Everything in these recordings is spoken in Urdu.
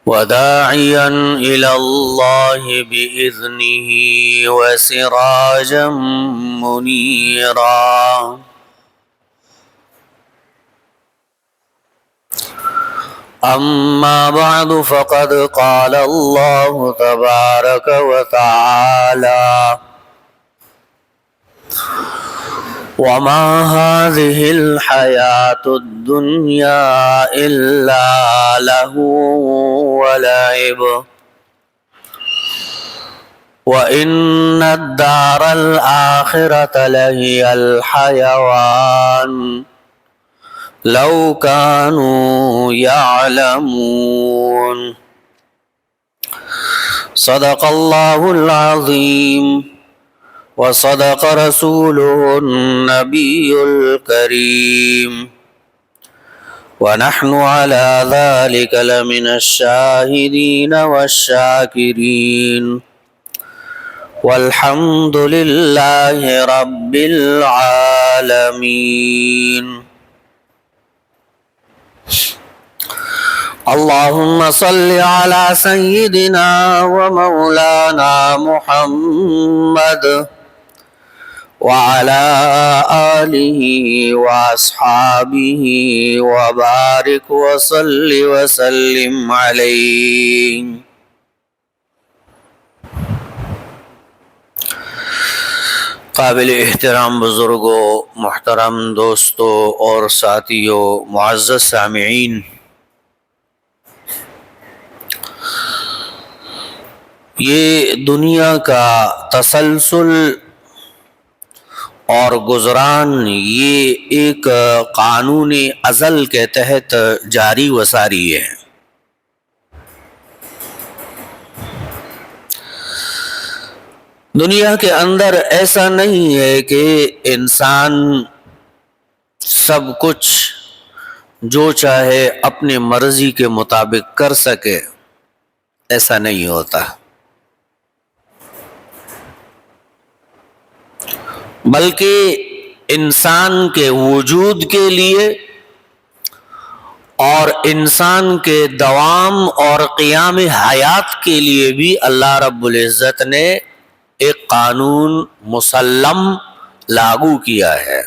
وداعيا إلى الله بإذنه وسراجا منيرا. أما بعد فقد قال الله تبارك وتعالى: وما هذه الحياة الدنيا إلا لهو ولعب وإن الدار الآخرة لهي الحيوان لو كانوا يعلمون. صدق الله العظيم وصدق رسوله النبي الكريم، ونحن على ذلك لمن الشاهدين والشاكرين، والحمد لله رب العالمين. اللهم صل على سيدنا ومولانا محمد وعلى آله وأصحابه وبارك وصل وسلم عليه. قابل احترام بزرگوں، محترم دوستوں اور ساتھیوں، معزز سامعین، یہ دنیا کا تسلسل اور گزران یہ ایک قانون ازل کے تحت جاری و ساری ہے۔ دنیا کے اندر ایسا نہیں ہے کہ انسان سب کچھ جو چاہے اپنے مرضی کے مطابق کر سکے، ایسا نہیں ہوتا، بلکہ انسان کے وجود کے لیے اور انسان کے دوام اور قیام حیات کے لیے بھی اللہ رب العزت نے ایک قانون مسلم لاگو کیا ہے۔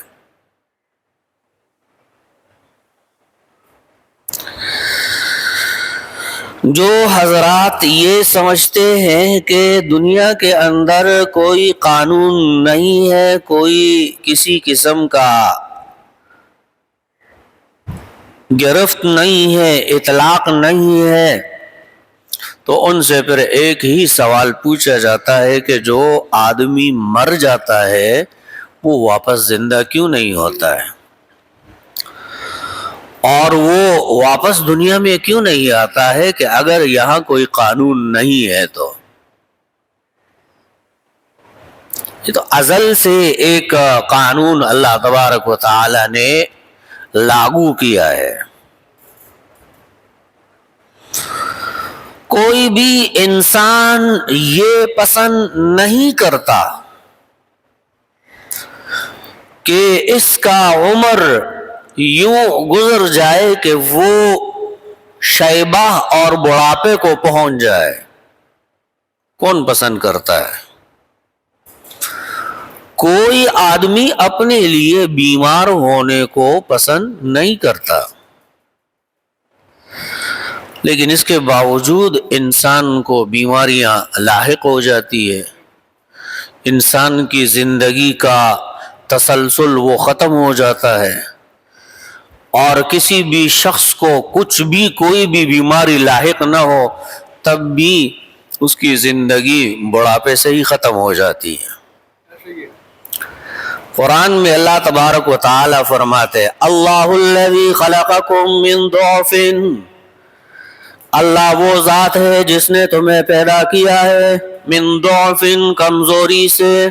جو حضرات یہ سمجھتے ہیں کہ دنیا کے اندر کوئی قانون نہیں ہے، کوئی کسی قسم کا گرفت نہیں ہے، اطلاق نہیں ہے، تو ان سے پھر ایک ہی سوال پوچھا جاتا ہے کہ جو آدمی مر جاتا ہے وہ واپس زندہ کیوں نہیں ہوتا ہے، اور وہ واپس دنیا میں کیوں نہیں آتا ہے کہ اگر یہاں کوئی قانون نہیں ہے تو؟ یہ تو ازل سے ایک قانون اللہ تبارک و تعالی نے لاگو کیا ہے۔ کوئی بھی انسان یہ پسند نہیں کرتا کہ اس کا عمر یوں گزر جائے کہ وہ شیبہ اور بڑھاپے کو پہنچ جائے۔ کون پسند کرتا ہے؟ کوئی آدمی اپنے لیے بیمار ہونے کو پسند نہیں کرتا، لیکن اس کے باوجود انسان کو بیماریاں لاحق ہو جاتی ہے، انسان کی زندگی کا تسلسل وہ ختم ہو جاتا ہے، اور کسی بھی شخص کو کچھ بھی کوئی بھی بیماری لاحق نہ ہو تب بھی اس کی زندگی بڑھاپے سے ہی ختم ہو جاتی ہے۔ قرآن میں اللہ تبارک و تعالی فرماتے: اللہ الذی خلقکم من ضعف، اللہ وہ ذات ہے جس نے تمہیں پیدا کیا ہے من ضعف، کمزوری سے،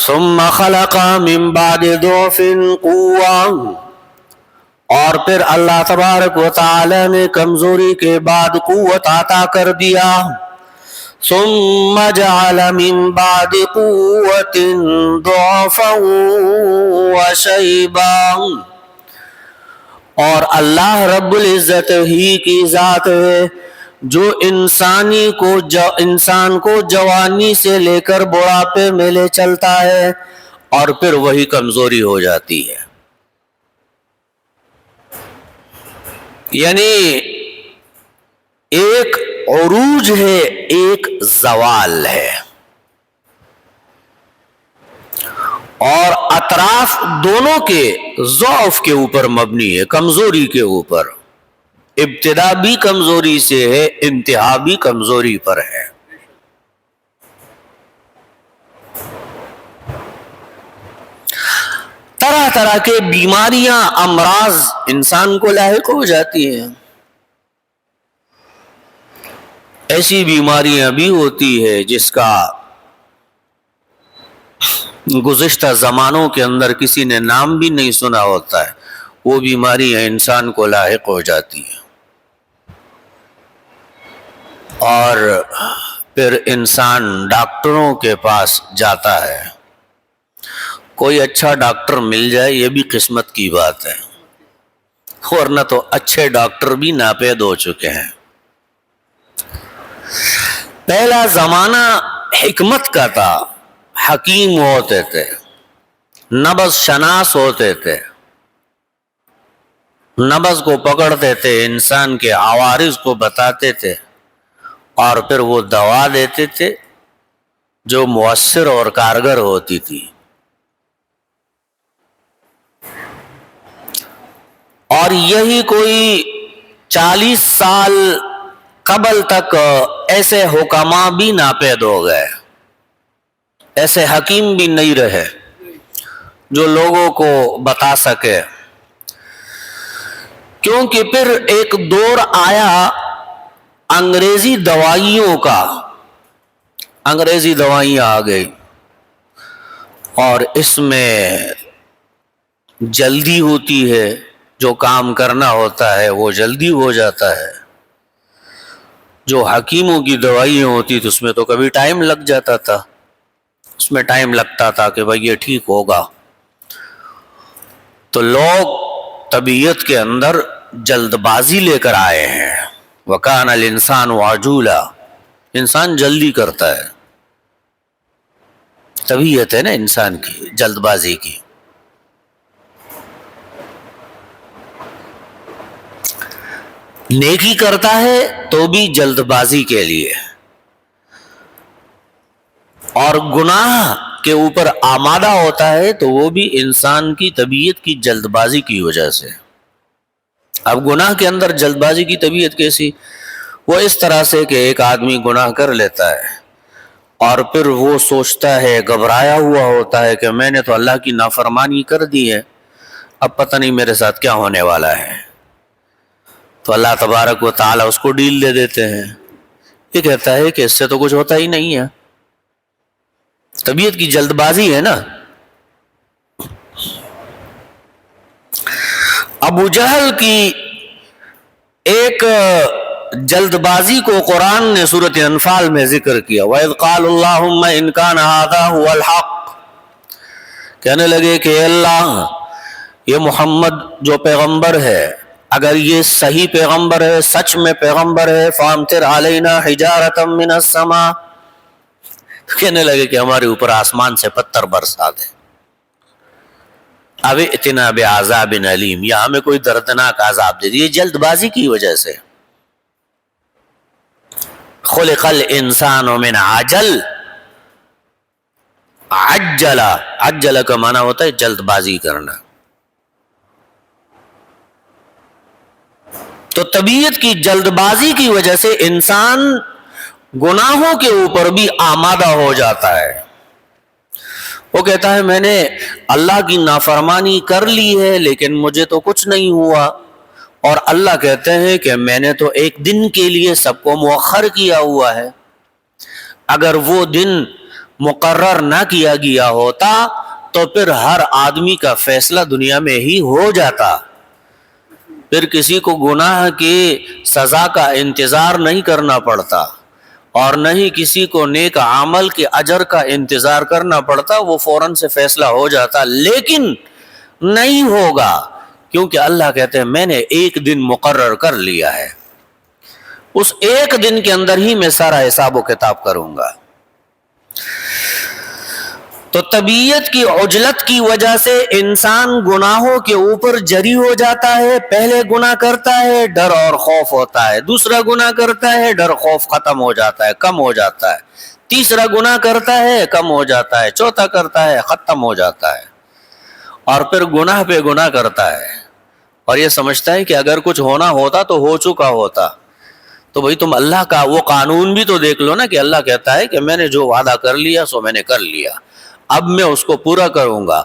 ثم خلق من بعد ضعف قوة، اور پھر اللہ تبارک و تعالی نے کمزوری کے بعد قوت عطا کر دیا، ثم جعل من بعد قوة ضعفا وشيبا، اور اللہ رب العزت ہی کی ذات ہے جو انسان کو جوانی سے لے کر بڑھاپے میں لے چلتا ہے اور پھر وہی کمزوری ہو جاتی ہے. یعنی ایک عروج ہے، ایک زوال ہے، اور اطراف دونوں کے ضعف کے اوپر مبنی ہے، کمزوری کے اوپر. ابتدا بھی کمزوری سے ہے، انتہا بھی کمزوری پر ہے. طرح طرح کے بیماریاں، امراض انسان کو لاحق ہو جاتی ہیں. ایسی بیماریاں بھی ہوتی ہے جس کا گزشتہ زمانوں کے اندر کسی نے نام بھی نہیں سنا ہوتا ہے، وہ بیماریاں انسان کو لاحق ہو جاتی ہیں. اور پھر انسان ڈاکٹروں کے پاس جاتا ہے. کوئی اچھا ڈاکٹر مل جائے یہ بھی قسمت کی بات ہے، ورنہ تو اچھے ڈاکٹر بھی ناپید ہو چکے ہیں. پہلا زمانہ حکمت کا تھا، حکیم ہوتے تھے، نبض شناس ہوتے تھے، نبض کو پکڑتے تھے، انسان کے عوارض کو بتاتے تھے اور پھر وہ دوا دیتے تھے جو مؤثر اور کارگر ہوتی تھی. اور یہی کوئی 40 سال قبل تک ایسے حکماء بھی ناپید ہو گئے، ایسے حکیم بھی نہیں رہے جو لوگوں کو بتا سکے. کیونکہ پھر ایک دور آیا انگریزی دوائیوں کا، انگریزی دوائیاں آ گئی اور اس میں جلدی ہوتی ہے، جو کام کرنا ہوتا ہے وہ جلدی ہو جاتا ہے. جو حکیموں کی دوائیاں ہوتی تھی اس میں تو کبھی ٹائم لگ جاتا تھا، اس میں ٹائم لگتا تھا کہ بھئی یہ ٹھیک ہوگا. تو لوگ طبیعت کے اندر جلد بازی لے کر آئے ہیں. وَكَانَ الْإِنسَانُ عَجُولًا، انسان جلدی کرتا ہے، طبیعت ہے نا انسان کی جلد بازی کی. نیکی کرتا ہے تو بھی جلد بازی کے لیے، اور گناہ کے اوپر آمادہ ہوتا ہے تو وہ بھی انسان کی طبیعت کی جلد بازی کی وجہ سے. اب گناہ کے اندر جلد بازی کی طبیعت کیسی؟ وہ اس طرح سے کہ ایک آدمی گناہ کر لیتا ہے اور پھر وہ سوچتا ہے، گھبرایا ہوا ہوتا ہے کہ میں نے تو اللہ کی نافرمانی کر دی ہے، اب پتہ نہیں میرے ساتھ کیا ہونے والا ہے. تو اللہ تبارک و تعالیٰ اس کو ڈیل دے دیتے ہیں. یہ کہتا ہے کہ اس سے تو کچھ ہوتا ہی نہیں ہے، طبیعت کی جلد بازی ہے نا. ابو جہل کی ایک جلد بازی کو قرآن نے سورۃ انفال میں ذکر کیا. وَإِذْ قَالُوا اللَّهُمَّ إِنْ كَانَ هَذَا هُوَ الْحَقُّ، کہنے لگے کہ اللہ یہ محمد جو پیغمبر ہے اگر یہ صحیح پیغمبر ہے، سچ میں پیغمبر ہے، فَأَمْطِرْ عَلَيْنَا حِجَارَةً مِّنَ السَّمَاءِ، کہنے لگے کہ ہمارے اوپر آسمان سے پتھر برسا دے. اب اتنا بعذاب علیم، یا ہمیں کوئی دردناک عذاب دے دیے. جلد بازی کی وجہ سے. خلق الانسان من عجل، عجل کا معنی ہوتا ہے جلد بازی کرنا. تو طبیعت کی جلد بازی کی وجہ سے انسان گناہوں کے اوپر بھی آمادہ ہو جاتا ہے. وہ کہتا ہے میں نے اللہ کی نافرمانی کر لی ہے لیکن مجھے تو کچھ نہیں ہوا، اور اللہ کہتے ہیں کہ میں نے تو ایک دن کے لیے سب کو مؤخر کیا ہوا ہے. اگر وہ دن مقرر نہ کیا گیا ہوتا تو پھر ہر آدمی کا فیصلہ دنیا میں ہی ہو جاتا، پھر کسی کو گناہ کی سزا کا انتظار نہیں کرنا پڑتا اور نہ ہی کسی کو نیک عمل کے اجر کا انتظار کرنا پڑتا، وہ فوراً سے فیصلہ ہو جاتا. لیکن نہیں ہوگا، کیونکہ اللہ کہتے ہیں میں نے ایک دن مقرر کر لیا ہے، اس ایک دن کے اندر ہی میں سارا حساب و کتاب کروں گا۔ تو طبیعت کی عجلت کی وجہ سے انسان گناہوں کے اوپر جری ہو جاتا ہے، پہلے گناہ کرتا ہے ڈر اور خوف ہوتا ہے، دوسرا گناہ کرتا ہے ڈر خوف ختم ہو جاتا ہے، کم ہو جاتا ہے، تیسرا گناہ کرتا ہے کم ہو جاتا ہے، چوتھا کرتا ہے ختم ہو جاتا ہے، اور پھر گناہ پہ گناہ کرتا ہے اور یہ سمجھتا ہے کہ اگر کچھ ہونا ہوتا تو ہو چکا ہوتا۔ تو بھئی تم اللہ کا وہ قانون بھی تو دیکھ لو نا کہ اللہ کہتا ہے کہ میں نے جو وعدہ کر لیا سو میں نے کر لیا، اب میں اس کو پورا کروں گا،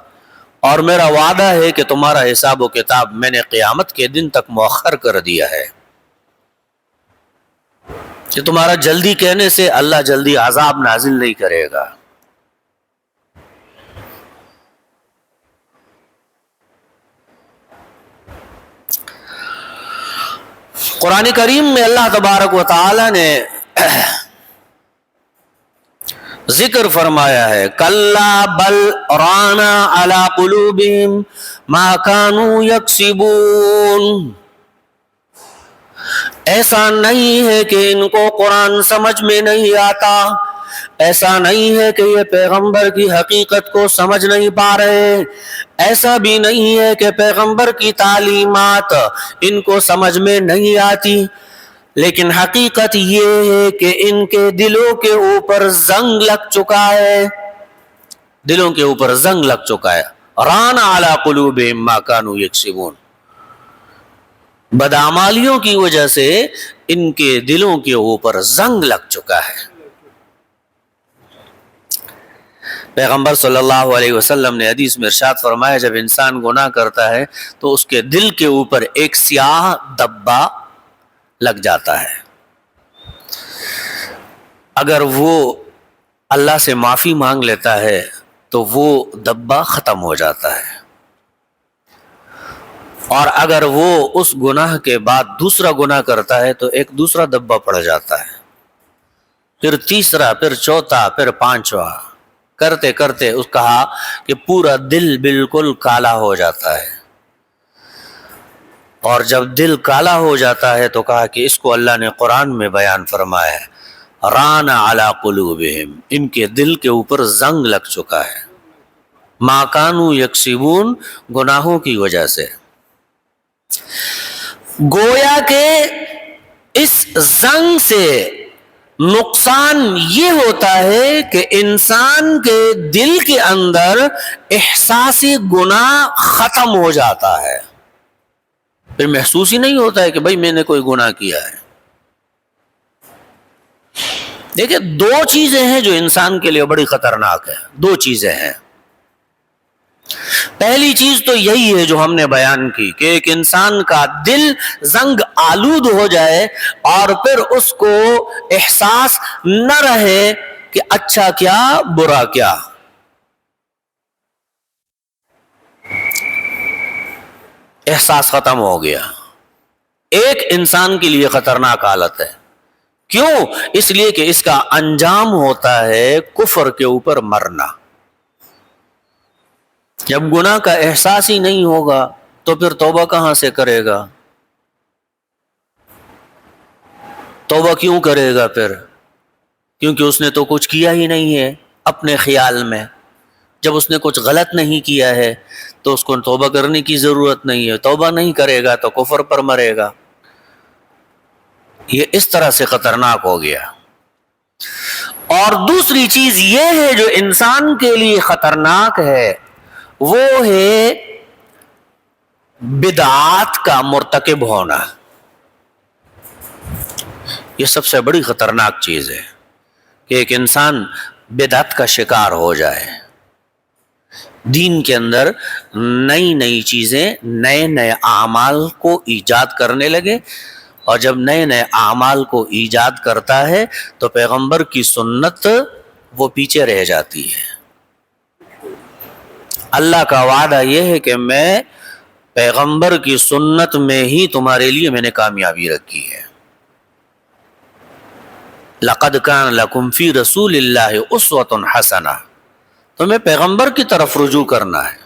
اور میرا وعدہ ہے کہ تمہارا حساب و کتاب میں نے قیامت کے دن تک مؤخر کر دیا ہے، کہ تمہارا جلدی کہنے سے اللہ جلدی عذاب نازل نہیں کرے گا۔ قرآن کریم میں اللہ تبارک و تعالی نے ذکر فرمایا ہے کلا بل رانا علی قلوبہم ما کانوا یکسبون، ایسا نہیں ہے کہ ان کو قرآن سمجھ میں نہیں آتا، ایسا نہیں ہے کہ یہ پیغمبر کی حقیقت کو سمجھ نہیں پا رہے، ایسا بھی نہیں ہے کہ پیغمبر کی تعلیمات ان کو سمجھ میں نہیں آتی، لیکن حقیقت یہ ہے کہ ان کے دلوں کے اوپر زنگ لگ چکا ہے، دلوں کے اوپر زنگ لگ چکا ہے۔ ران علی قلوبہم ما کانوا یکسبون، بدعمالیوں کی وجہ سے ان کے دلوں کے اوپر زنگ لگ چکا ہے۔ پیغمبر صلی اللہ علیہ وسلم نے حدیث میں ارشاد فرمایا جب انسان گناہ کرتا ہے تو اس کے دل کے اوپر ایک سیاہ دبا لگ جاتا ہے، اگر وہ اللہ سے معافی مانگ لیتا ہے تو وہ دبا ختم ہو جاتا ہے، اور اگر وہ اس گناہ کے بعد دوسرا گناہ کرتا ہے تو ایک دوسرا دبا پڑ جاتا ہے، پھر تیسرا، پھر چوتھا، پھر پانچواں، کرتے کرتے اس کہا کہ پورا دل بالکل کالا ہو جاتا ہے، اور جب دل کالا ہو جاتا ہے تو کہا کہ اس کو اللہ نے قرآن میں بیان فرمایا ہے ران علی قلوبہم، ان کے دل کے اوپر زنگ لگ چکا ہے، ما کانوا یکسبون، گناہوں کی وجہ سے۔ گویا کہ اس زنگ سے نقصان یہ ہوتا ہے کہ انسان کے دل کے اندر احساس گناہ ختم ہو جاتا ہے، پھر محسوس ہی نہیں ہوتا ہے کہ بھئی میں نے کوئی گناہ کیا ہے۔ دیکھیں دو چیزیں ہیں جو انسان کے لیے بڑی خطرناک ہیں، دو چیزیں ہیں۔ پہلی چیز تو یہی ہے جو ہم نے بیان کی کہ ایک انسان کا دل زنگ آلود ہو جائے اور پھر اس کو احساس نہ رہے کہ اچھا کیا برا کیا۔ احساس ختم ہو گیا، ایک انسان کے لیے خطرناک حالت ہے۔ کیوں؟ اس لیے کہ اس کا انجام ہوتا ہے کفر کے اوپر مرنا۔ جب گناہ کا احساس ہی نہیں ہوگا تو پھر توبہ کہاں سے کرے گا؟ توبہ کیوں کرے گا پھر؟ کیونکہ اس نے تو کچھ کیا ہی نہیں ہے اپنے خیال میں۔ جب اس نے کچھ غلط نہیں کیا ہے تو اس کو توبہ کرنے کی ضرورت نہیں ہے، توبہ نہیں کرے گا تو کفر پر مرے گا۔ یہ اس طرح سے خطرناک ہو گیا۔ اور دوسری چیز یہ ہے جو انسان کے لیے خطرناک ہے، وہ ہے بدعات کا مرتکب ہونا۔ یہ سب سے بڑی خطرناک چیز ہے کہ ایک انسان بدعت کا شکار ہو جائے، دین کے اندر نئی نئی چیزیں، نئے نئے اعمال کو ایجاد کرنے لگے، اور جب نئے نئے اعمال کو ایجاد کرتا ہے تو پیغمبر کی سنت وہ پیچھے رہ جاتی ہے۔ اللہ کا وعدہ یہ ہے کہ میں پیغمبر کی سنت میں ہی تمہارے لیے میں نے کامیابی رکھی ہے۔ لَقَدْ كَانَ لَكُمْ فِي رَسُولِ اللَّهِ أُسْوَةٌ حَسَنَةٌ، تمہیں پیغمبر کی طرف رجوع کرنا ہے۔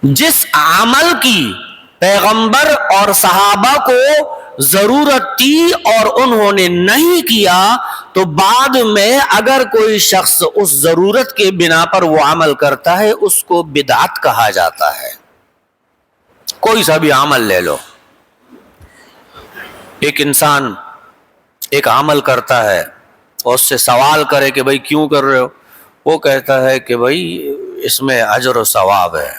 جس عمل کی پیغمبر اور صحابہ کو ضرورت تھی اور انہوں نے نہیں کیا، تو بعد میں اگر کوئی شخص اس ضرورت کے بنا پر وہ عمل کرتا ہے اس کو بدعت کہا جاتا ہے۔ کوئی سا بھی عمل لے لو، ایک انسان ایک عمل کرتا ہے اور اس سے سوال کرے کہ بھائی کیوں کر رہے ہو، وہ کہتا ہے کہ بھائی اس میں اجر و ثواب ہے۔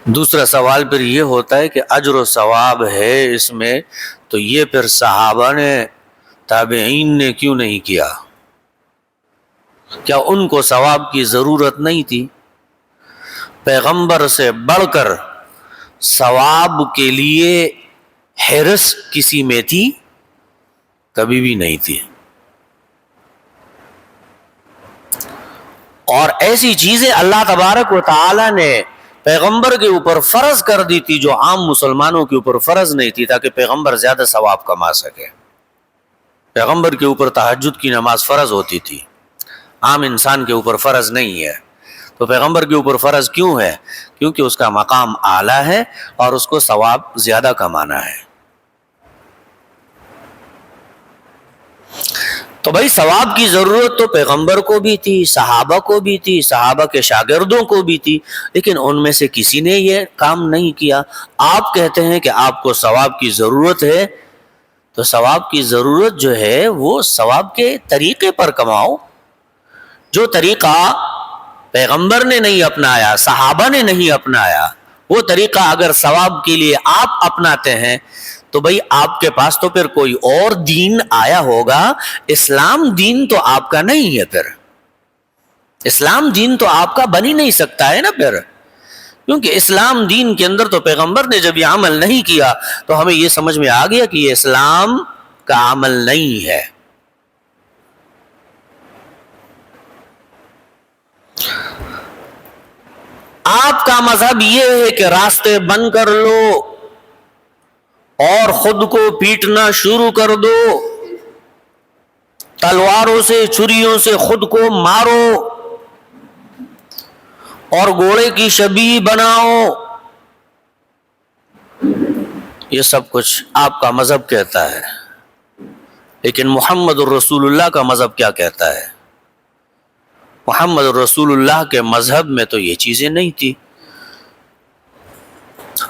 دوسرا سوال پھر یہ ہوتا ہے کہ اجر و ثواب ہے اس میں، تو یہ پھر صحابہ نے تابعین نے کیوں نہیں کیا؟ کیا ان کو ثواب کی ضرورت نہیں تھی؟ پیغمبر سے بڑھ کر ثواب کے لیے حرص کسی میں تھی؟ کبھی بھی نہیں تھی۔ اور ایسی چیزیں اللہ تبارک و تعالی نے پیغمبر کے اوپر فرض کر دی تھی جو عام مسلمانوں کے اوپر فرض نہیں تھی، تاکہ پیغمبر زیادہ ثواب کما سکے۔ پیغمبر کے اوپر تہجد کی نماز فرض ہوتی تھی، عام انسان کے اوپر فرض نہیں ہے۔ تو پیغمبر کے اوپر فرض کیوں ہے؟ کیونکہ اس کا مقام اعلیٰ ہے اور اس کو ثواب زیادہ کمانا ہے۔ تو بھائی ثواب کی ضرورت تو پیغمبر کو بھی تھی، صحابہ کو بھی تھی، صحابہ کے شاگردوں کو بھی تھی، لیکن ان میں سے کسی نے یہ کام نہیں کیا۔ آپ کہتے ہیں کہ آپ کو ثواب کی ضرورت ہے، تو ثواب کی ضرورت جو ہے وہ ثواب کے طریقے پر کماؤ۔ جو طریقہ پیغمبر نے نہیں اپنایا، صحابہ نے نہیں اپنایا، وہ طریقہ اگر ثواب کے لیے آپ اپناتے ہیں تو بھئی آپ کے پاس تو پھر کوئی اور دین آیا ہوگا، اسلام دین تو آپ کا نہیں ہے۔ پھر اسلام دین تو آپ کا بن ہی نہیں سکتا ہے نا پھر، کیونکہ اسلام دین کے اندر تو پیغمبر نے جب یہ عمل نہیں کیا تو ہمیں یہ سمجھ میں آ گیا کہ یہ اسلام کا عمل نہیں ہے۔ آپ کا مذہب یہ ہے کہ راستے بند کر لو اور خود کو پیٹنا شروع کر دو، تلواروں سے چھریوں سے خود کو مارو اور گھوڑے کی شبیہ بناؤ۔ یہ سب کچھ آپ کا مذہب کہتا ہے، لیکن محمد الرسول اللہ کا مذہب کیا کہتا ہے؟ محمد رسول اللہ کے مذہب میں تو یہ چیزیں نہیں تھی،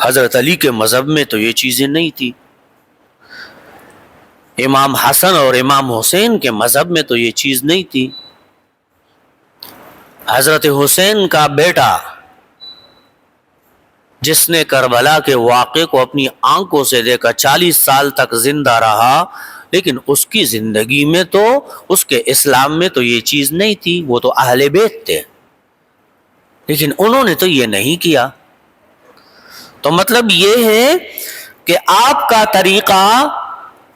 حضرت علی کے مذہب میں تو یہ چیزیں نہیں تھی، امام حسن اور امام حسین کے مذہب میں تو یہ چیز نہیں تھی۔ حضرت حسین کا بیٹا جس نے کربلا کے واقعے کو اپنی آنکھوں سے دیکھا، 40 سال تک زندہ رہا، لیکن اس کی زندگی میں تو، اس کے اسلام میں تو یہ چیز نہیں تھی، وہ تو اہل بیت تھے، لیکن انہوں نے تو یہ نہیں کیا۔ تو مطلب یہ ہے کہ آپ کا طریقہ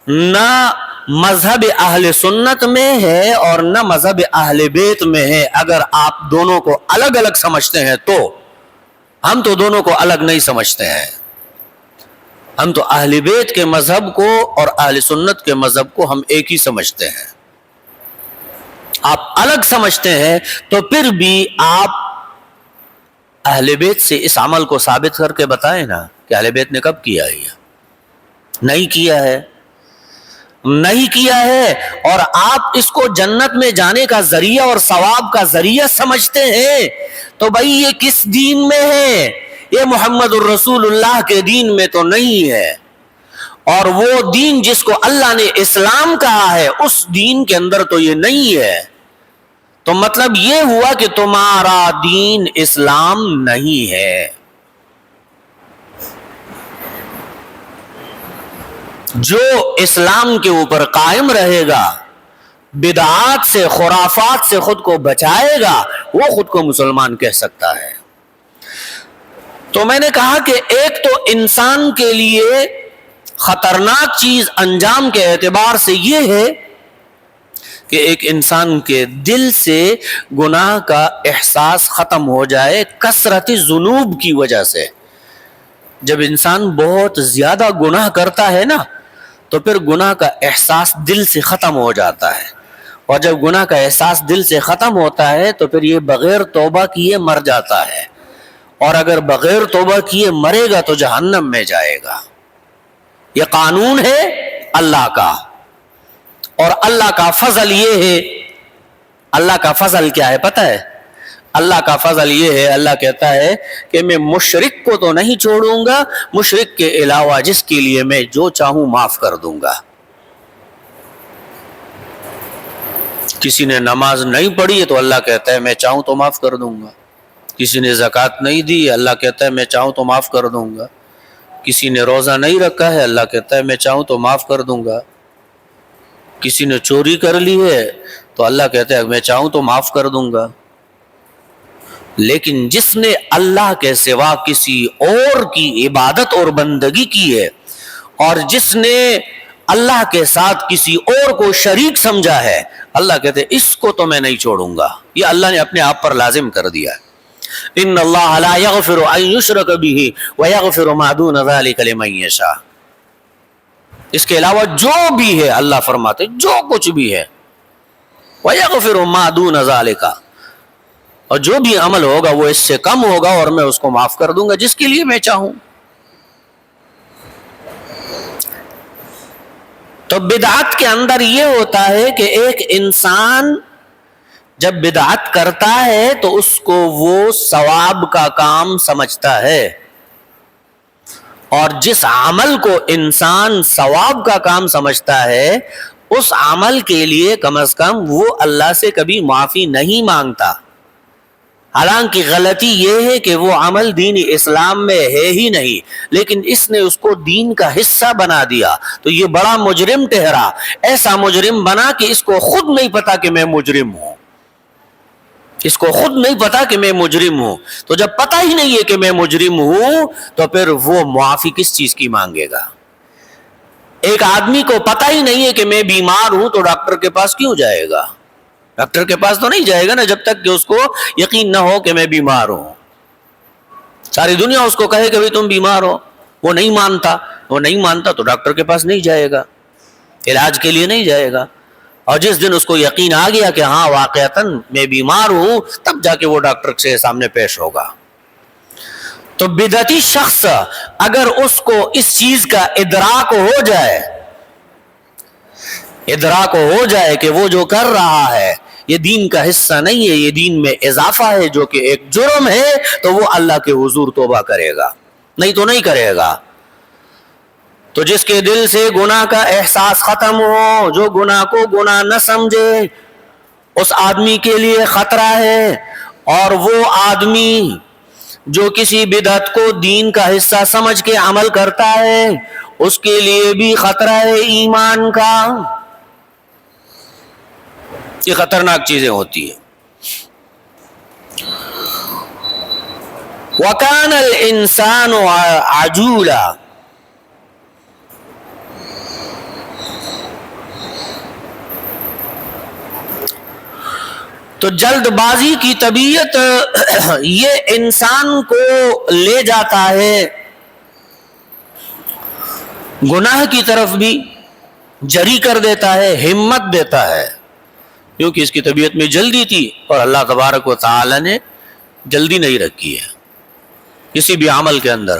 نہ مذہب اہل سنت میں ہے اور نہ مذہب اہل بیت میں ہے۔ اگر آپ دونوں کو الگ الگ سمجھتے ہیں تو ہم تو دونوں کو الگ نہیں سمجھتے ہیں، ہم تو اہل بیت کے مذہب کو اور اہل سنت کے مذہب کو ہم ایک ہی سمجھتے ہیں۔ آپ الگ سمجھتے ہیں تو پھر بھی آپ اہل بیت سے اس عمل کو ثابت کر کے بتائیں نا کہ اہل بیت نے کب کیا ہے؟ نہیں کیا ہے، نہیں کیا ہے، اور آپ اس کو جنت میں جانے کا ذریعہ اور ثواب کا ذریعہ سمجھتے ہیں، تو بھائی یہ کس دین میں ہے؟ یہ محمد الرسول اللہ کے دین میں تو نہیں ہے، اور وہ دین جس کو اللہ نے اسلام کہا ہے اس دین کے اندر تو یہ نہیں ہے۔ تو مطلب یہ ہوا کہ تمہارا دین اسلام نہیں ہے۔ جو اسلام کے اوپر قائم رہے گا، بدعات سے خرافات سے خود کو بچائے گا، وہ خود کو مسلمان کہہ سکتا ہے۔ تو میں نے کہا کہ ایک تو انسان کے لیے خطرناک چیز انجام کے اعتبار سے یہ ہے کہ ایک انسان کے دل سے گناہ کا احساس ختم ہو جائے کثرت ذنوب کی وجہ سے۔ جب انسان بہت زیادہ گناہ کرتا ہے نا تو پھر گناہ کا احساس دل سے ختم ہو جاتا ہے، اور جب گناہ کا احساس دل سے ختم ہوتا ہے تو پھر یہ بغیر توبہ کیے مر جاتا ہے، اور اگر بغیر توبہ کیے مرے گا تو جہنم میں جائے گا۔ یہ قانون ہے اللہ کا، اور اللہ کا فضل یہ ہے، اللہ کا فضل کیا ہے پتہ ہے؟ اللہ کا فضل یہ ہے، اللہ کہتا ہے کہ میں مشرک کو تو نہیں چھوڑوں گا، مشرک کے علاوہ جس کے لیے میں جو چاہوں معاف کر دوں گا۔ کسی نے نماز نہیں پڑھی ہے تو اللہ کہتا ہے میں چاہوں تو معاف کر دوں گا۔ کسی نے زکوٰۃ نہیں دی، اللہ کہتا ہے میں چاہوں تو معاف کر دوں گا۔ کسی نے روزہ نہیں رکھا ہے، اللہ کہتا ہے میں چاہوں تو معاف کر دوں گا۔ کسی نے چوری کر لی ہے تو اللہ کہتا ہے میں چاہوں تو معاف کر دوں گا۔ لیکن جس نے اللہ کے سوا کسی اور کی عبادت اور بندگی کی ہے، اور جس نے اللہ کے ساتھ کسی اور کو شریک سمجھا ہے، اللہ کہتے ہیں اس کو تو میں نہیں چھوڑوں گا۔ یہ اللہ نے اپنے آپ پر لازم کر دیا ہے۔ ان اللہ لا یغفر ان یشرک بہ ویغفر ما دون ذلک لمن یشاء۔ اس کے علاوہ جو بھی ہے، اللہ فرماتے جو کچھ بھی ہے، ویغفر ما دون ذلک، اور جو بھی عمل ہوگا وہ اس سے کم ہوگا اور میں اس کو معاف کر دوں گا جس کے لیے میں چاہوں۔ تو بدعت کے اندر یہ ہوتا ہے کہ ایک انسان جب بدعت کرتا ہے تو اس کو وہ ثواب کا کام سمجھتا ہے، اور جس عمل کو انسان ثواب کا کام سمجھتا ہے اس عمل کے لیے کم از کم وہ اللہ سے کبھی معافی نہیں مانگتا۔ حالانکہ غلطی یہ ہے کہ وہ عمل دین اسلام میں ہے ہی نہیں، لیکن اس نے اس کو دین کا حصہ بنا دیا تو یہ بڑا مجرم ٹھہرا۔ ایسا مجرم بنا کہ اس کو خود نہیں پتا کہ میں مجرم ہوں، اس کو خود نہیں پتا کہ میں مجرم ہوں۔ تو جب پتا ہی نہیں ہے کہ میں مجرم ہوں تو پھر وہ معافی کس چیز کی مانگے گا؟ ایک آدمی کو پتا ہی نہیں ہے کہ میں بیمار ہوں تو ڈاکٹر کے پاس کیوں جائے گا؟ ڈاکٹر کے پاس تو نہیں جائے گا نا جب تک کہ اس کو یقین نہ ہو کہ میں بیمار ہوں۔ ساری دنیا اس کو کہے کہ تم بیمار ہو، وہ نہیں مانتا تو ڈاکٹر کے پاس نہیں جائے گا، علاج کے لیے نہیں جائے گا۔ اور جس دن اس کو یقین آ گیا کہ ہاں واقعتاً میں بیمار ہوں، تب جا کے وہ ڈاکٹر کے سامنے پیش ہوگا۔ تو بدعتی شخص اگر اس کو اس چیز کا ادراک ہو جائے کہ وہ جو کر رہا ہے یہ دین کا حصہ نہیں ہے، یہ دین میں اضافہ ہے جو کہ ایک جرم ہے، تو وہ اللہ کے حضور توبہ کرے گا، نہیں تو نہیں کرے گا۔ تو جس کے دل سے گناہ کا احساس ختم ہو، جو گناہ کو گناہ نہ سمجھے، اس آدمی کے لیے خطرہ ہے۔ اور وہ آدمی جو کسی بدعت کو دین کا حصہ سمجھ کے عمل کرتا ہے، اس کے لیے بھی خطرہ ہے ایمان کا۔ یہ خطرناک چیزیں ہوتی ہیں۔ وَكَانَ الْإِنسَانُ عَجُولًا، تو جلد بازی کی طبیعت یہ انسان کو لے جاتا ہے گناہ کی طرف بھی، جری کر دیتا ہے، ہمت دیتا ہے، کیونکہ اس کی طبیعت میں جلدی تھی اور اللہ تبارک و تعالی نے جلدی نہیں رکھی ہے کسی بھی عمل کے اندر۔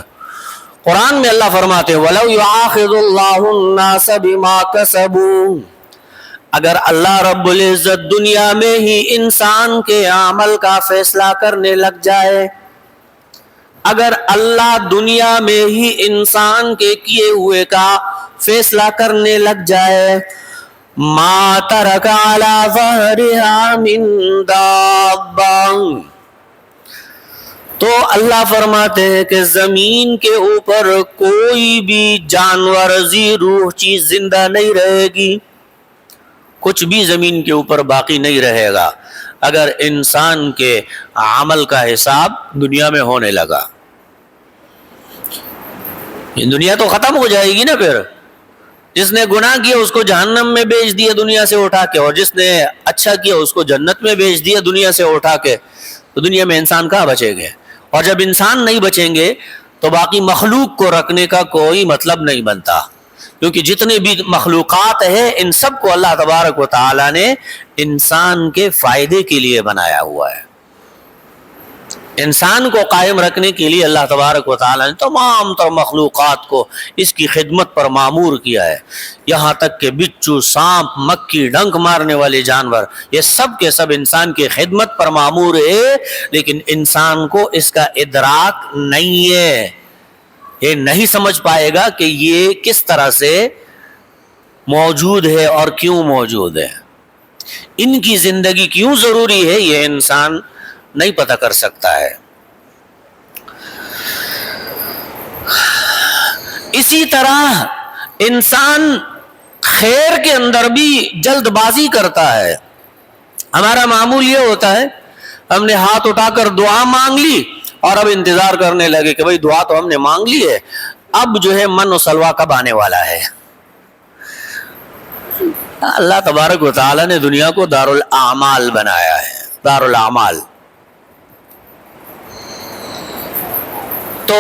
قرآن میں اللہ فرماتے ہیں وَلَوْ يُعَاخِذُ اللَّهُ النَّاسَ بِمَا كَسَبُوا، اگر اللہ رب العزت دنیا میں ہی انسان کے عمل کا فیصلہ کرنے لگ جائے، اگر اللہ دنیا میں ہی انسان کے کیے ہوئے کا فیصلہ کرنے لگ جائے، ما ترک علی ظہرہا من دابہ، تو اللہ فرماتے ہیں کہ زمین کے اوپر کوئی بھی جانور، ذی روح چیز زندہ نہیں رہے گی، کچھ بھی زمین کے اوپر باقی نہیں رہے گا اگر انسان کے عمل کا حساب دنیا میں ہونے لگا۔ یہ دنیا تو ختم ہو جائے گی نا، پھر جس نے گناہ کیا اس کو جہنم میں بیچ دیا دنیا سے اٹھا کے، اور جس نے اچھا کیا اس کو جنت میں بیچ دیا دنیا سے اٹھا کے، تو دنیا میں انسان کہاں بچیں گے؟ اور جب انسان نہیں بچیں گے تو باقی مخلوق کو رکھنے کا کوئی مطلب نہیں بنتا، کیونکہ جتنے بھی مخلوقات ہیں ان سب کو اللہ تبارک و تعالی نے انسان کے فائدے کے لیے بنایا ہوا ہے. انسان کو قائم رکھنے کے لیے اللہ تبارک و تعالی نے تمام تر مخلوقات کو اس کی خدمت پر مامور کیا ہے. یہاں تک کہ بچھو، سانپ، مکھی، ڈنک مارنے والے جانور، یہ سب کے سب انسان کی خدمت پر مامور ہے، لیکن انسان کو اس کا ادراک نہیں ہے. یہ نہیں سمجھ پائے گا کہ یہ کس طرح سے موجود ہے اور کیوں موجود ہے، ان کی زندگی کیوں ضروری ہے، یہ انسان نہیں پتہ کر سکتا ہے. اسی طرح انسان خیر کے اندر بھی جلد بازی کرتا ہے. ہمارا معمول یہ ہوتا ہے، ہم نے ہاتھ اٹھا کر دعا مانگ لی اور اب انتظار کرنے لگے کہ بھئی دعا تو ہم نے مانگ لی ہے، اب جو ہے من و سلوہ کب آنے والا ہے. اللہ تبارک و تعالی نے دنیا کو دارالاعمال بنایا ہے، دارالاعمال. تو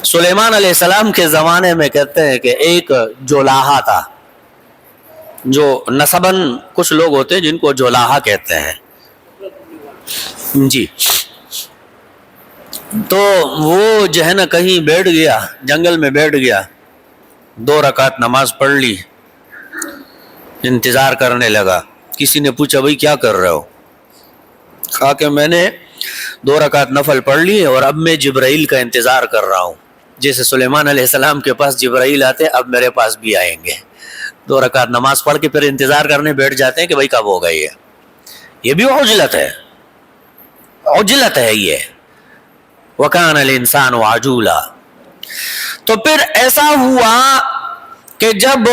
سلیمان علیہ السلام کے زمانے میں کہتے ہیں کہ ایک جولاہا تھا، جو نسباً کچھ لوگ ہوتے ہیں جن کو جولاہا کہتے ہیں جی. تو وہ جو ہے نا کہیں بیٹھ گیا، جنگل میں بیٹھ گیا، 2 رکعت نماز پڑھ لی، انتظار کرنے لگا. کسی نے پوچھا بھئی کیا کر رہے ہو؟ کہا کہ میں نے 2 رکعت نفل پڑھ لی اور اب میں جبرائیل کا انتظار کر رہا ہوں. جیسے سلیمان علیہ السلام کے پاس جبرائیل آتے اب میرے پاس بھی آئیں گے. 2 رکعت نماز پڑھ کے پھر انتظار کرنے بیٹھ جاتے ہیں کہ بھئی کب ہوگا یہ بھی عجلت ہے، عجلت ہے یہ. وَكَانَ الْإِنسَانُ عَجُولًا. تو پھر ایسا ہوا کہ جب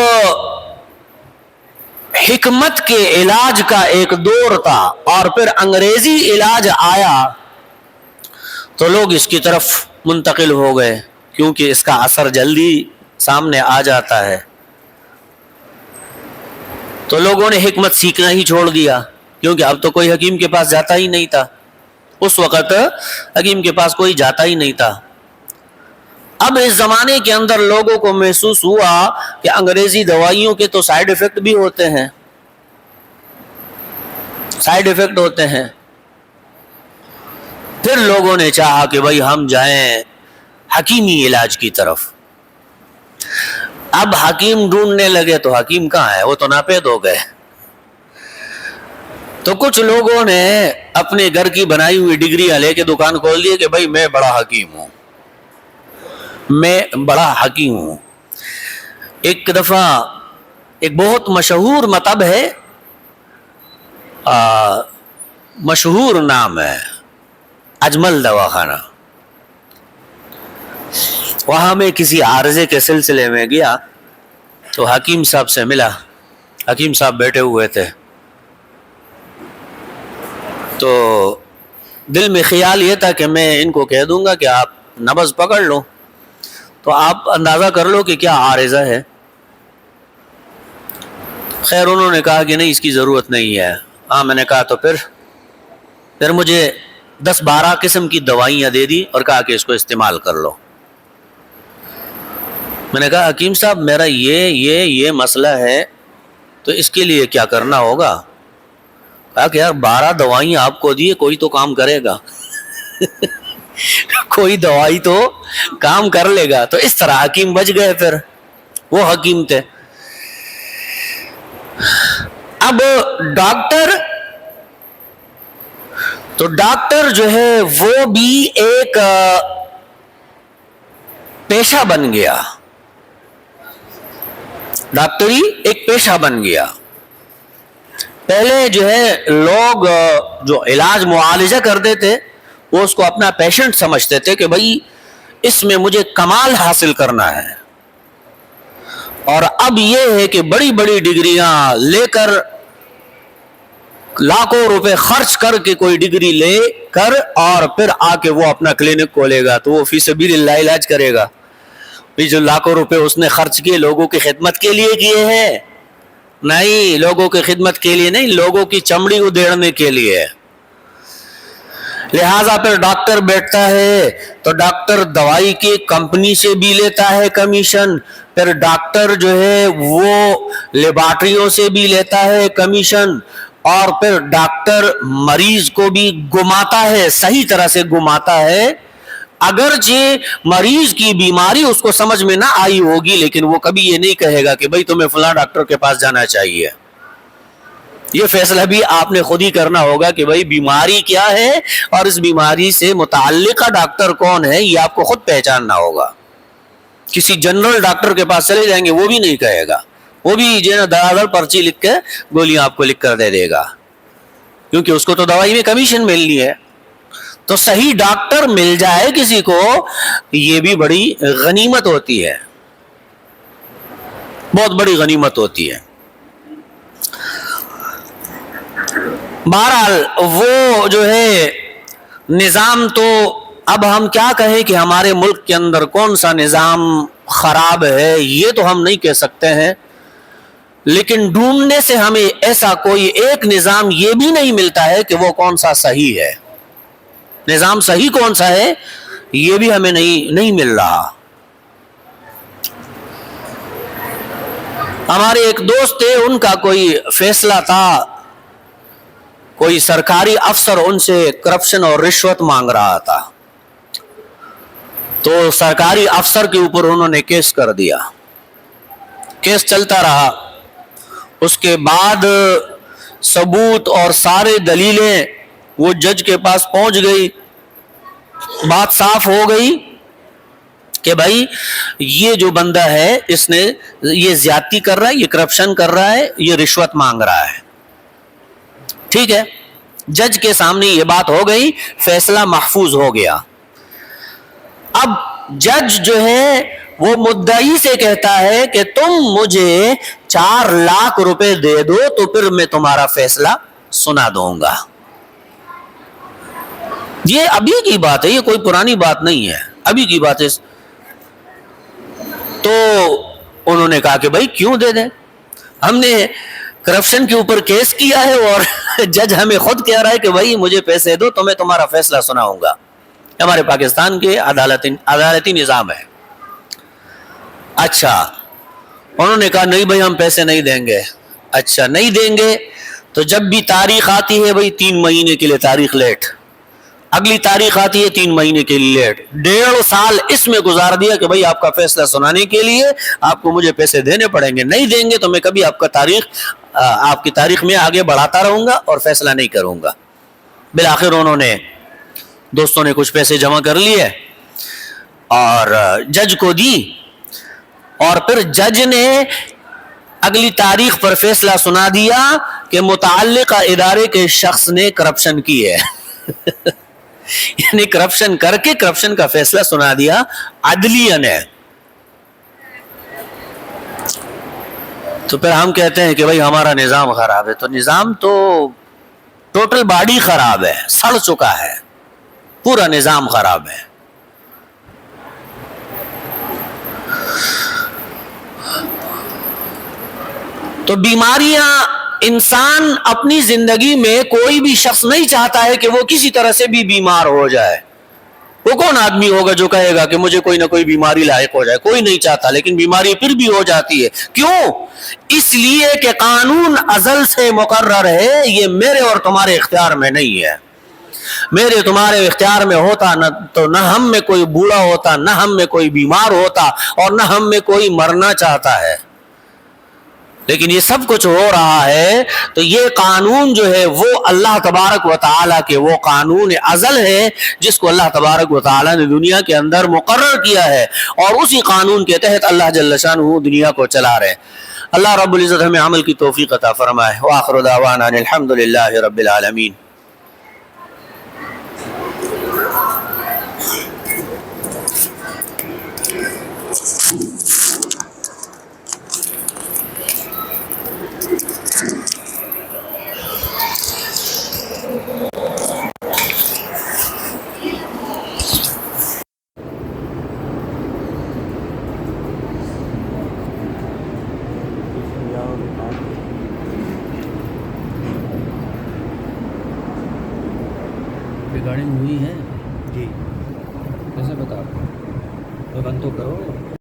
حکمت کے علاج کا ایک دور تھا اور پھر انگریزی علاج آیا تو لوگ اس کی طرف منتقل ہو گئے، کیونکہ اس کا اثر جلدی سامنے آ جاتا ہے. تو لوگوں نے حکمت سیکھنا ہی چھوڑ دیا، کیونکہ اب تو کوئی حکیم کے پاس جاتا ہی نہیں تھا. اس وقت حکیم کے پاس کوئی جاتا ہی نہیں تھا. اب اس زمانے کے اندر لوگوں کو محسوس ہوا کہ انگریزی دوائیوں کے تو سائیڈ ایفیکٹ بھی ہوتے ہیں، سائیڈ ایفیکٹ ہوتے ہیں. پھر لوگوں نے چاہا کہ بھئی ہم جائیں حکیمی علاج کی طرف. اب حکیم ڈھونڈنے لگے تو حکیم کہاں ہے، وہ تو ناپید ہو گئے. تو کچھ لوگوں نے اپنے گھر کی بنائی ہوئی ڈگریاں لے کے دکان کھول دی کہ بھئی میں بڑا حکیم ہوں، میں بڑا حکیم ہوں. ایک دفعہ ایک بہت مشہور مطب ہے، مشہور نام ہے اجمل دواخانہ. وہاں میں کسی عارضے کے سلسلے میں گیا تو حکیم صاحب سے ملا. حکیم صاحب بیٹھے ہوئے تھے، تو دل میں خیال یہ تھا کہ میں ان کو کہہ دوں گا کہ آپ نبض پکڑ لو تو آپ اندازہ کر لو کہ کیا عارضہ ہے. خیر انہوں نے کہا کہ نہیں اس کی ضرورت نہیں ہے. ہاں میں نے کہا تو پھر مجھے 10-12 قسم کی دوائیاں دے دی اور کہا کہ اس کو استعمال کر لو. میں نے کہا حکیم صاحب میرا یہ مسئلہ ہے تو اس کے لیے کیا کرنا ہوگا؟ کہا کہ یار 12 دوائیاں آپ کو دیے، کوئی تو کام کرے گا کوئی دوائی تو کام کر لے گا. تو اس طرح حکیم بچ گئے. پھر وہ حکیم تھے. اب ڈاکٹر جو ہے وہ بھی ایک پیشہ بن گیا. ڈاکٹری ایک پیشہ بن گیا. پہلے جو ہے لوگ جو علاج معالجہ کرتے تھے وہ اس کو اپنا پیشنٹ سمجھتے تھے کہ بھئی اس میں مجھے کمال حاصل کرنا ہے. اور اب یہ ہے کہ بڑی بڑی ڈگریاں لے کر، لاکھوں روپے خرچ کر کے کوئی ڈگری لے کر اور پھر آ کے وہ اپنا کلینک کھولے گا تو وہ فی سبیل اللہ علاج کرے گا. جو لاکھوں روپے اس نے خرچ کیے لوگوں کی خدمت کے لیے کیے ہیں؟ نہیں، لوگوں کی خدمت کے لیے نہیں، لوگوں کی چمڑی ادھیڑنے کے لیے. لہٰذا پھر ڈاکٹر بیٹھتا ہے تو ڈاکٹر دوائی کی کمپنی سے بھی لیتا ہے کمیشن، پھر ڈاکٹر جو ہے وہ لیبارٹریوں سے بھی لیتا ہے کمیشن، اور پھر ڈاکٹر مریض کو بھی گماتا ہے، صحیح طرح سے گماتا ہے، اگرچہ مریض کی بیماری اس کو سمجھ میں نہ آئی ہوگی، لیکن وہ کبھی یہ نہیں کہے گا کہ بھئی تمہیں فلاں ڈاکٹر کے پاس جانا چاہیے۔ یہ فیصلہ بھی آپ نے خود ہی کرنا ہوگا کہ بھئی بیماری کیا ہے اور اس بیماری سے متعلقہ ڈاکٹر کون ہے، یہ آپ کو خود پہچاننا ہوگا۔ کسی جنرل ڈاکٹر کے پاس چلے جائیں گے، وہ بھی نہیں کہے گا، وہ بھی جو ہے دراصل پرچی لکھ کے گولیاں آپ کو لکھ کر دے گا، کیونکہ اس کو تو دوائی میں کمیشن ملنی ہے۔ تو صحیح ڈاکٹر مل جائے کسی کو، یہ بھی بڑی غنیمت ہوتی ہے، بہت بڑی غنیمت ہوتی ہے۔ بہرحال وہ جو ہے نظام، تو اب ہم کیا کہیں کہ ہمارے ملک کے اندر کون سا نظام خراب ہے، یہ تو ہم نہیں کہہ سکتے ہیں، لیکن ڈھونڈنے سے ہمیں ایسا کوئی ایک نظام یہ بھی نہیں ملتا ہے کہ وہ کون سا صحیح ہے، نظام صحیح کون سا ہے یہ بھی ہمیں نہیں مل رہا۔ ہمارے ایک دوست تھے، ان کا کوئی فیصلہ تھا، کوئی سرکاری افسر ان سے کرپشن اور رشوت مانگ رہا تھا، تو سرکاری افسر کے اوپر انہوں نے کیس کر دیا، کیس چلتا رہا، اس کے بعد ثبوت اور سارے دلیلیں وہ جج کے پاس پہنچ گئی، بات صاف ہو گئی کہ بھائی یہ جو بندہ ہے اس نے یہ زیادتی کر رہا ہے، یہ کرپشن کر رہا ہے، یہ رشوت مانگ رہا ہے، ٹھیک ہے، جج کے سامنے یہ بات ہو گئی، فیصلہ محفوظ ہو گیا۔ اب جج جو ہے وہ مدعی سے کہتا ہے کہ تم مجھے 4 لاکھ روپے دے دو تو پھر میں تمہارا فیصلہ سنا دوں گا۔ یہ ابھی کی بات ہے، یہ کوئی پرانی بات نہیں ہے، ابھی کی بات ہے۔ تو انہوں نے کہا کہ بھائی کیوں دے دیں، ہم نے کرپشن کے اوپر کیس کیا ہے اور جج ہمیں خود کہہ رہا ہے کہ بھائی مجھے پیسے دو تو میں تمہارا فیصلہ سناؤں گا۔ ہمارے پاکستان کے عدالتی نظام ہے۔ اچھا، انہوں نے کہا نہیں بھائی ہم پیسے نہیں دیں گے۔ اچھا نہیں دیں گے تو جب بھی تاریخ آتی ہے بھائی 3 مہینے کے لیے تاریخ لیٹ، اگلی تاریخ آتی ہے 3 مہینے کے لیے لیٹ، 1.5 سال اس میں گزار دیا کہ بھائی آپ کا فیصلہ سنانے کے لیے آپ کو مجھے پیسے دینے پڑیں گے، نہیں دیں گے تو میں کبھی آپ کی تاریخ میں آگے بڑھاتا رہوں گا اور فیصلہ نہیں کروں گا۔ بالآخر انہوں نے دوستوں نے کچھ پیسے جمع کر لیے اور جج کو دی، اور پھر جج نے اگلی تاریخ پر فیصلہ سنا دیا کہ متعلقہ ادارے کے شخص نے کرپشن کی ہے یعنی کرپشن کر کے کرپشن کا فیصلہ سنا دیا عدلیہ نے۔ تو پھر ہم کہتے ہیں کہ بھائی ہمارا نظام خراب ہے، تو نظام تو ٹوٹل باڈی خراب ہے، سڑ چکا ہے، پورا نظام خراب ہے۔ تو بیماریاں، انسان اپنی زندگی میں کوئی بھی شخص نہیں چاہتا ہے کہ وہ کسی طرح سے بھی بیمار ہو جائے۔ وہ کون آدمی ہوگا جو کہے گا کہ مجھے کوئی نہ کوئی بیماری لاحق ہو جائے؟ کوئی نہیں چاہتا، لیکن بیماری پھر بھی ہو جاتی ہے۔ کیوں؟ اس لیے کہ قانون ازل سے مقرر ہے، یہ میرے اور تمہارے اختیار میں نہیں ہے۔ میرے تمہارے اختیار میں ہوتا تو نہ ہم میں کوئی بوڑھا ہوتا، نہ ہم میں کوئی بیمار ہوتا، اور نہ ہم میں کوئی مرنا چاہتا ہے، لیکن یہ سب کچھ ہو رہا ہے۔ تو یہ قانون جو ہے وہ اللہ تبارک و تعالیٰ کے وہ قانون ازل ہے جس کو اللہ تبارک و تعالیٰ نے دنیا کے اندر مقرر کیا ہے، اور اسی قانون کے تحت اللہ جل شانہ دنیا کو چلا رہے ہیں۔ اللہ رب العزت ہمیں عمل کی توفیق عطا فرمائے۔ وآخر دعوانا الحمد للہ رب العالمین۔ ریکارڈنگ ہوئی ہے جی کیسے بتا تو بند تو کرو